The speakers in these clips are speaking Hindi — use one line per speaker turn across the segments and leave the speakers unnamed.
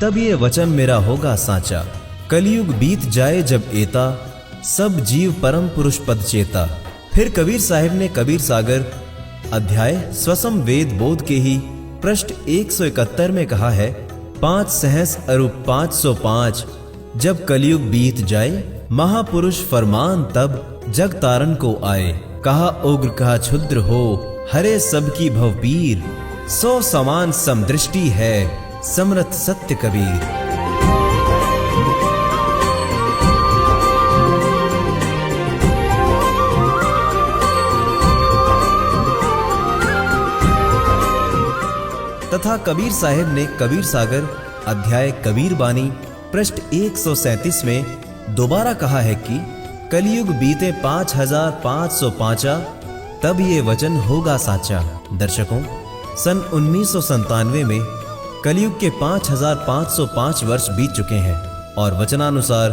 तब ये वचन मेरा होगा साचा। कलयुग बीत जाए जब एता, सब जीव परम पुरुष पद चेता। फिर कबीर साहिब ने कबीर सागर अध्याय स्वसम वेद बोध के ही पृष्ठ 171 में कहा है, 5 सहस अरूप 505 जब कलयुग बीत जाए, महापुरुष फरमान तब जग तारन को आए। कहा उग्र कहा क्षुद्र हो, हरे सबकी भवपीर, सो समान समदृष्टि है समरथ सत्य कबीर। तथा कबीर साहिब ने कबीर सागर अध्याय कबीर बानी पृष्ठ 137 में दोबारा कहा है कि कलयुग बीते 5505 तब ये वचन होगा साचा। दर्शकों, सन 1997 में कलयुग के 5505 वर्ष बीत चुके हैं और वचनानुसार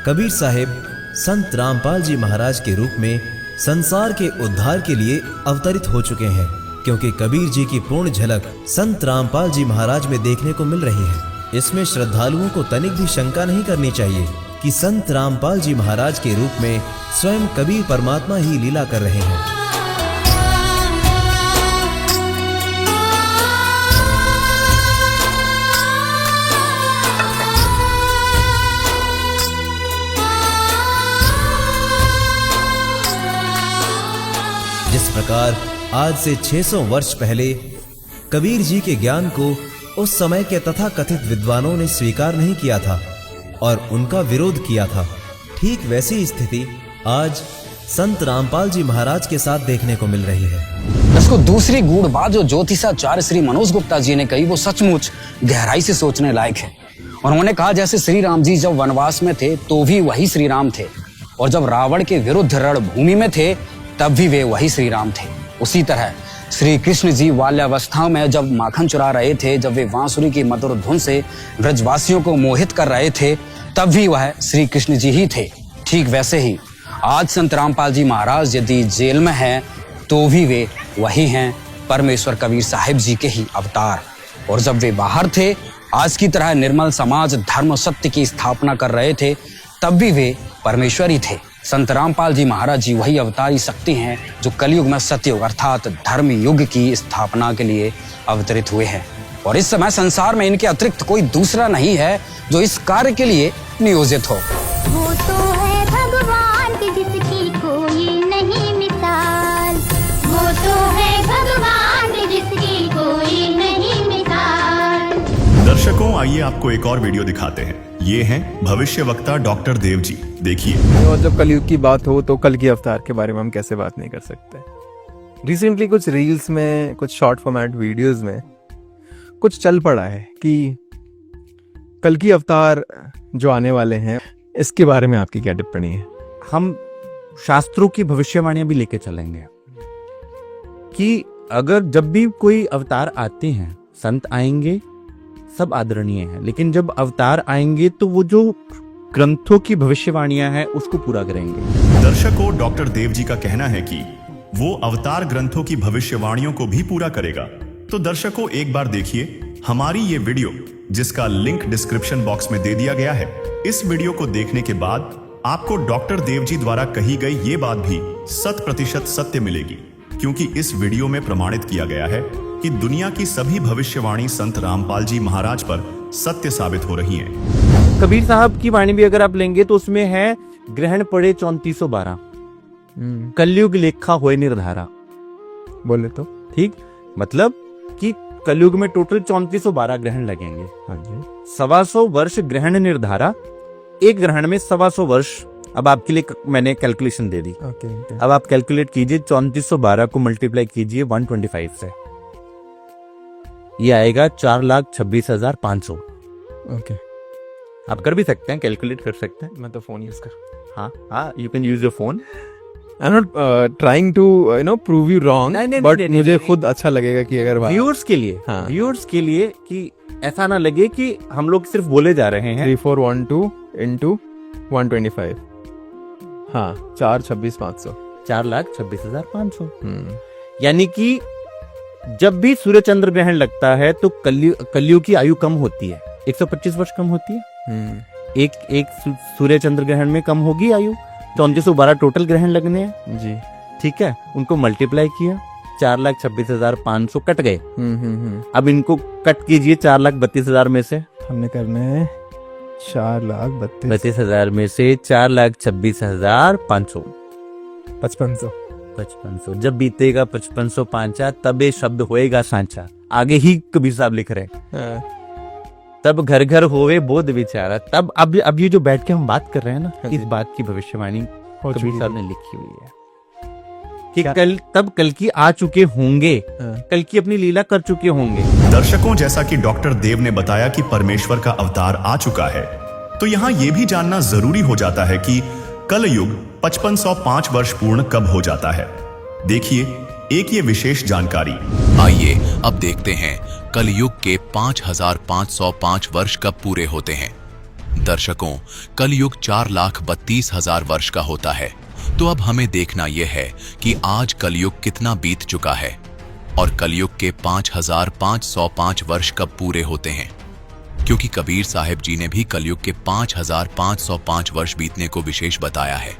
कबीर साहिब संत रामपाल जी महाराज के रूप में संसार के उद्धार के लिए अवतरित हो चुके हैं, क्योंकि कबीर जी की पूर्ण झलक संत रामपाल जी महाराज में देखने को मिल रही है। इसमें श्रद्धालुओं को तनिक भी शंका नहीं करनी चाहिए कि संत रामपाल जी महाराज के रूप में स्वयं कबीर परमात्मा ही लीला कर रहे हैं। जिस प्रकार आज से 600 वर्ष पहले कबीर जी के ज्ञान को उस समय के तथाकथित विद्वानों ने स्वीकार नहीं किया था और उनका विरोध किया था, ठीक वैसी स्थिति आज संत रामपाल जी महाराज के साथ देखने को मिल रही है।
इसको दूसरी गूढ़ बात जो ज्योतिषाचार्य श्री मनोज गुप्ता जी ने कही, वो सचमुच गहराई से सोचने लायक है। और उन्होंने कहा, जैसे श्री राम जी जब वनवास में थे तो भी वही श्री राम थे, और जब रावण के विरुद्ध रणभूमि में थे तब भी वे वही श्री राम थे। उसी तरह श्री कृष्ण जी बाल्यावस्था में जब माखन चुरा रहे थे, जब वे बांसुरी की मधुर धुन से ब्रजवासियों को मोहित कर रहे थे, तब भी वह श्री कृष्ण जी ही थे। ठीक वैसे ही आज संत रामपाल जी महाराज यदि जेल में हैं तो भी वे वही हैं, परमेश्वर कबीर साहिब जी के ही अवतार। और जब वे बाहर थे, आज की तरह निर्मल समाज धर्म सत्य की स्थापना कर रहे थे, तब भी वे परमेश्वर ही थे। संत रामपाल जी महाराज जी वही अवतारी शक्ति हैं जो कलयुग में सत्ययुग अर्थात धर्म युग की स्थापना के लिए अवतरित हुए हैं। और इस समय संसार में इनके अतिरिक्त कोई दूसरा नहीं है जो इस कार्य के लिए नियोजित हो।
वो तो है भगवान की जिसकी कोई नहीं मिसाल, वो तो है भगवान की जिसकी कोई नहीं मिसाल।
दर्शकों, आइए आपको एक और वीडियो दिखाते हैं। ये हैं भविष्य वक्ता डॉक्टर देव जी, देखिए।
और जब कलयुग की बात हो तो कल की अवतार के बारे में हम कैसे बात नहीं कर सकते। रिसेंटली कुछ रील्स में, कुछ शॉर्ट फॉर्मेट वीडियोस में कुछ चल पड़ा है कि कल की अवतार जो आने वाले हैं, इसके बारे में आपकी क्या टिप्पणी है?
हम शास्त्रों की भविष्यवाणियां भी लेके चलेंगे कि अगर जब भी कोई अवतार आते हैं, संत आएंगे, सब आदरणीय है, लेकिन जब अवतार आएंगे तो वो जो ग्रंथों की भविष्यवाणियां हैं उसको पूरा करेंगे।
दर्शकों, डॉक्टर देव जी का कहना है कि वो अवतार ग्रंथों की भविष्यवाणियों को भी पूरा करेगा। तो दर्शकों, एक बार देखिए हमारी ये वीडियो, जिसका लिंक डिस्क्रिप्शन बॉक्स में दे दिया गया है। इस वीडियो को देखने के बाद आपको डॉक्टर देव जी द्वारा कही गई ये बात भी 100% सत्य मिलेगी, क्योंकि इस वीडियो में प्रमाणित किया गया है कि दुनिया की सभी भविष्यवाणी संत रामपाल जी महाराज पर सत्य साबित हो रही हैं।
कबीर साहब की वाणी भी अगर आप लेंगे तो उसमें है, ग्रहण पड़े 3412, कलयुग लेखा होए निर्धारा।
बोले तो
ठीक, मतलब कि कलयुग में टोटल 3412 ग्रहण लगेंगे।
हाँ जी।
125 वर्ष ग्रहण निर्धारा, एक ग्रहण में 125 वर्ष। अब आपके लिए मैंने कैलकुलेशन दे दी।
ओके।
अब आप कैलकुलेट कीजिए, 3412 को मल्टीप्लाई कीजिए 125 से, ये आएगा 4,26,500।
ओके,
आप कर भी सकते हैं, कैलकुलेट कर सकते हैं।
मैं तो फोन यूज कर।
हाँ, you can use your phone.
I am not trying to prove you wrong, but मुझे खुद अच्छा लगेगा कि अगर
व्यूअर्स के लिए,
हाँ,
व्यूअर्स के लिए कि ऐसा ना लगे कि हम लोग सिर्फ बोले जा रहे हैं।
3412 into 125, हाँ, 4,26,500,
4,26,500। यानी कि जब भी सूर्य चंद्र ग्रहण लगता है तो कलयुग की आयु कम होती है। 125 वर्ष कम होती है। एक सूर्य चंद्र ग्रहण में कम होगी आयु, 3412 टोटल ग्रहण लगने हैं
जी।
ठीक है, उनको मल्टीप्लाई किया, 4,26,500 कट गए। अब इनको कट कीजिए 4,32,000 में से।
हमने करने हैं 4,32,000
32,000 में से 4,26,500
5500।
5500 जब बीतेगा 5505 तब ये शब्द होएगा सांचा। आगे ही कबीर साहब लिख रहे हैं, तब घर घर होवे बोध विचारा। तब अब ये जो बैठ के हम बात कर रहे हैं ना, इस बात की भविष्यवाणी कबीर साहब ने लिखी हुई है कि कल की आ चुके होंगे, कल की अपनी लीला कर चुके होंगे।
दर्शकों, जैसा कि डॉक्टर देव ने बताया कि परमेश्वर का अवतार आ चुका है, तो यहाँ यह भी जानना जरूरी हो जाता है कि कल युग 5505 वर्ष पूर्ण कब हो जाता है। देखिए एक ये विशेष जानकारी।
आइए अब देखते हैं कलयुग के 5505 वर्ष कब पूरे होते हैं। दर्शकों, कलयुग 4,32,000 वर्ष का होता है। तो अब हमें देखना यह है कि आज कलयुग कितना बीत चुका है और कलयुग के 5505 वर्ष कब पूरे होते हैं, क्योंकि कबीर साहिब जी ने भी कलयुग के 5505 वर्ष बीतने को विशेष बताया है।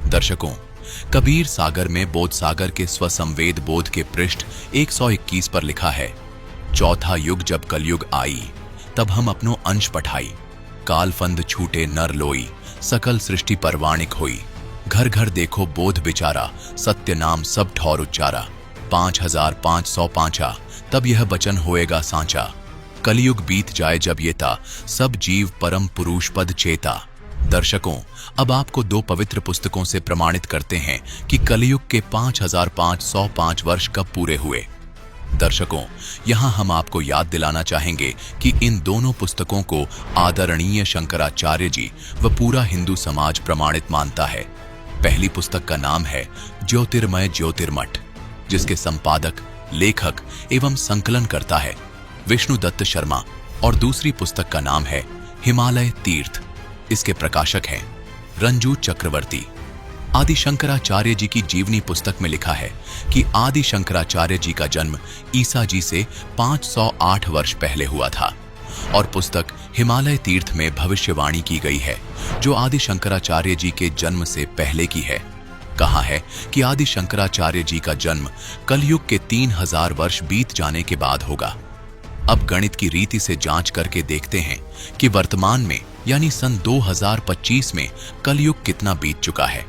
दर्शकों, कबीर सागर में बोध सागर के स्वसंवेद बोध के पृष्ठ 121 पर लिखा है, चौथा युग जब कलयुग आई, तब हम अपनो अंश पठाई, कालफंद छूटे नर लोई, सकल सृष्टि परवाणिक हुई, घर घर देखो बोध बिचारा, सत्य नाम सब ठौर उच्चारा, 5505 तब यह वचन होएगा सांचा, कलयुग बीत जाए जब ये ता, सब जीव परम पुरुष पद चेता। दर्शकों, अब आपको दो पवित्र पुस्तकों से प्रमाणित करते हैं कि कलयुग के 5505 वर्ष कब पूरे हुए। दर्शकों, यहां हम आपको याद दिलाना चाहेंगे कि इन दोनों पुस्तकों को आदरणीय शंकराचार्य जी व पूरा हिंदू समाज प्रमाणित मानता है। पहली पुस्तक का नाम है ज्योतिर्मय ज्योतिर्मठ, जिसके संपादक, लेखक एवं संकलन करता है विष्णुदत्त शर्मा, और दूसरी पुस्तक का नाम है हिमालय तीर्थ, इसके प्रकाशक हैं रंजू चक्रवर्ती। आदि शंकराचार्य जी की जीवनी पुस्तक में लिखा है कि आदि शंकराचार्य जी का जन्म ईसा जी से 508 वर्ष पहले हुआ था, और पुस्तक हिमालय तीर्थ में भविष्यवाणी की गई है जो आदि शंकराचार्य जी के जन्म से पहले की है। कहा है कि आदि शंकराचार्य जी का जन्म कलयुग के 3000 वर्ष बीत जाने के बाद होगा। अब गणित की रीति से जांच करके देखते हैं कि वर्तमान में यानी सन 2025 में कलयुग कितना बीत चुका है।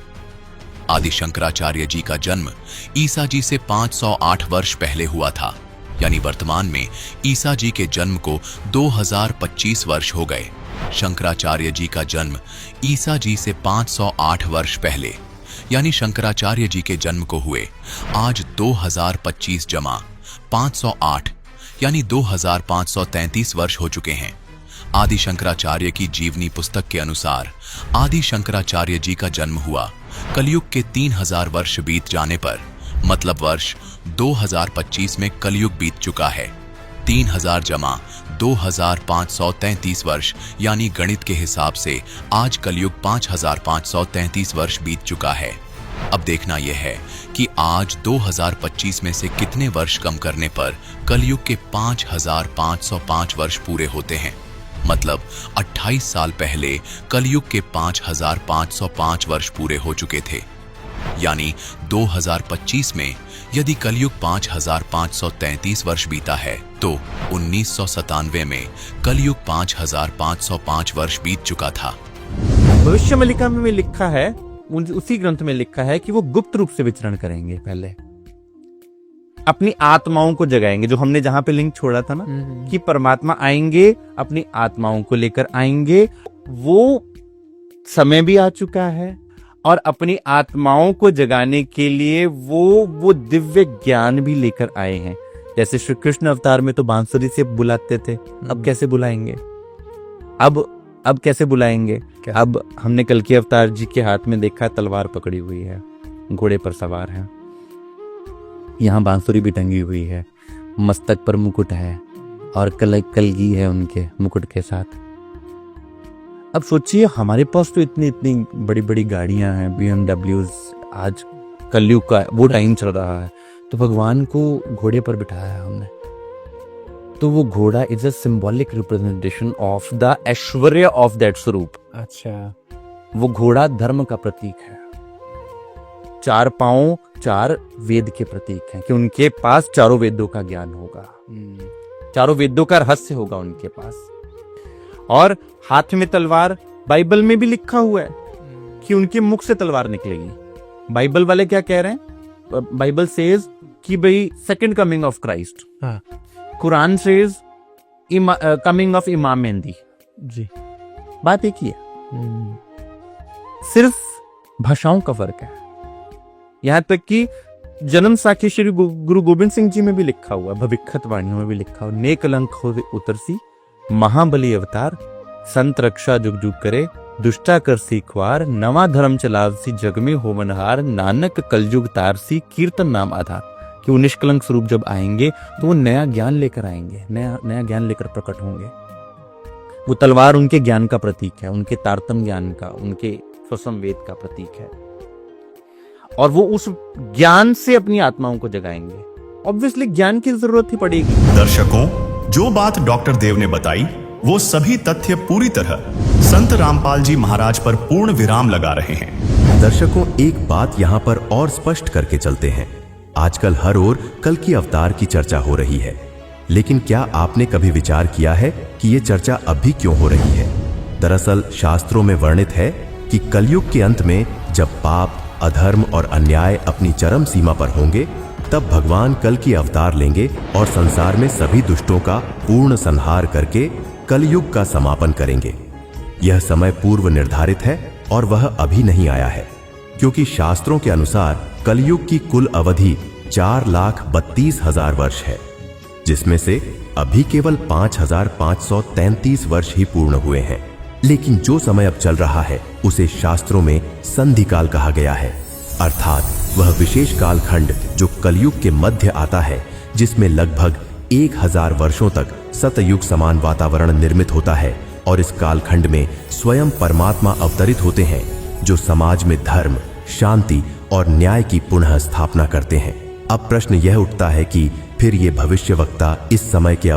आदि शंकराचार्य जी का जन्म ईसा जी से 508 वर्ष पहले हुआ था, यानी वर्तमान में ईसा जी के जन्म को 2025 वर्ष हो गए। शंकराचार्य जी का जन्म ईसा जी से 508 वर्ष पहले यानी शंकराचार्य जी के जन्म को हुए आज 2025 जमा 508 यानी 2533 वर्ष हो चुके हैं। आदि शंकराचार्य की जीवनी पुस्तक के अनुसार आदि शंकराचार्य जी का जन्म हुआ कलयुग के 3000 वर्ष बीत जाने पर, मतलब वर्ष 2025 में कलयुग बीत चुका है। 3000 जमा 2533 वर्ष यानी गणित के हिसाब से आज कलयुग 5533 वर्ष बीत चुका है। अब देखना यह है कि आज 2025 में से कितने वर्ष कम करने पर कलयुग के 5505 वर्ष पूरे होते हैं। मतलब 28 साल पहले कलयुग के 5505 वर्ष पूरे हो चुके थे। यानी 2025 में यदि कलयुग 5533 वर्ष बीता है तो 1997 में कलयुग 5505 वर्ष बीत चुका था।
भविष्य मलिका में लिखा है, उसी ग्रंथ में लिखा है कि वो गुप्त रूप से विचरण करेंगे, पहले अपनी आत्माओं को जगाएंगे। जो हमने जहां पे लिंक छोड़ा था ना कि परमात्मा आएंगे, अपनी आत्माओं को लेकर आएंगे, वो समय भी आ चुका है। और अपनी आत्माओं को जगाने के लिए वो दिव्य ज्ञान भी लेकर आए हैं। जैसे श्री कृष्ण अवतार में तो बांसुरी से बुलाते थे, अब कैसे बुलाएंगे? अब कैसे बुलाएंगे? अब हमने कल के अवतार जी के हाथ में देखा तलवार पकड़ी हुई है, घोड़े पर सवार है, यहाँ बांसुरी भी टंगी हुई है, मस्तक पर मुकुट है और कलगी है उनके मुकुट के साथ। अब सोचिए हमारे पास तो इतनी बड़ी बड़ी गाड़ियां हैं, BMW, आज कलयुग का वो टाइम चल रहा है, तो भगवान को घोड़े पर बिठाया है हमने। तो वो घोड़ा is a symbolic representation of the Aishwarya of that स्वरूप।
अच्छा।
वो घोड़ा धर्म का प्रतीक है, 4 पांव 4 वेद के प्रतीक हैं कि उनके पास चारों वेदों का ज्ञान होगा, चारों वेदों का रहस्य होगा उनके पास। और हाथ में तलवार, बाइबल में भी लिखा हुआ है कि उनके मुख से तलवार निकलेगी। बाइबल वाले क्या कह रहे हैं? बाइबल सेज कि भाई सेकंड कमिंग ऑफ क्राइस्ट।
हाँ।
कुरान सेज कमिंग ऑफ इमाम मेहंदी।
जी।
बात एक ही है, सिर्फ भाषाओं का फर्क है। यहां तक कि जन्म साखी श्री गुरु गोविंद सिंह जी में भी लिखा हुआ, भविष्यत वाणियों में भी लिखा हुआ, ने कलंक हो उतरसी महाबली अवतार, संत रक्षा जुग जुग करे, दुष्टा कर सीखवार, नवा धर्म चलावसी जग में होवनहार, नानक कलयुग तारसी कीर्तन नाम आधार। कि वो निष्कलंक स्वरूप जब आएंगे तो वो नया ज्ञान लेकर आएंगे, नया ज्ञान लेकर प्रकट होंगे। वो तलवार उनके ज्ञान का प्रतीक है, उनके तारतम ज्ञान का, उनके स्वसंवेद का प्रतीक है, और वो उस ज्ञान से अपनी आत्माओं को जगाएंगे। ऑब्वियसली ज्ञान की जरूरत ही पड़ेगी।
दर्शकों, जो बात डॉक्टर देव ने बताई वो सभी तथ्य पूरी तरह संत रामपाल जी महाराज पर पूर्ण विराम लगा रहे हैं।
दर्शकों, एक बात यहाँ पर और स्पष्ट करके चलते हैं। आजकल हर ओर कल की अवतार की चर्चा हो रही है, लेकिन क्या आपने कभी विचार किया है कि ये चर्चा अब भी क्यों हो रही है? दरअसल शास्त्रों में वर्णित है कि कलयुग के अंत में जब पाप, अधर्म और अन्याय अपनी चरम सीमा पर होंगे, तब भगवान कल की अवतार लेंगे और संसार में सभी दुष्टों का पूर्ण संहार करके कलयुग का समापन करेंगे। यह समय पूर्व निर्धारित है और वह अभी नहीं आया है, क्योंकि शास्त्रों के अनुसार कलयुग की कुल अवधि 4,32,000 वर्ष है, जिसमें से अभी केवल 5,533 वर्ष ही पूर्ण हुए हैं। लेकिन जो समय अब चल रहा है उसे शास्त्रों में संधि काल कहा गया है, अर्थात वह विशेष कालखंड जो कलयुग के मध्य आता है, जिसमें लगभग 1,000 वर्षों तक सतयुग समान वातावरण निर्मित होता है, और इस कालखंड में स्वयं परमात्मा अवतरित होते हैं, जो समाज में धर्म, शांति और न्याय की पुनः स्थापना करते हैं। अब प्रश्न यह उठता है कि फिर ये भविष्यवक्ता इस समय के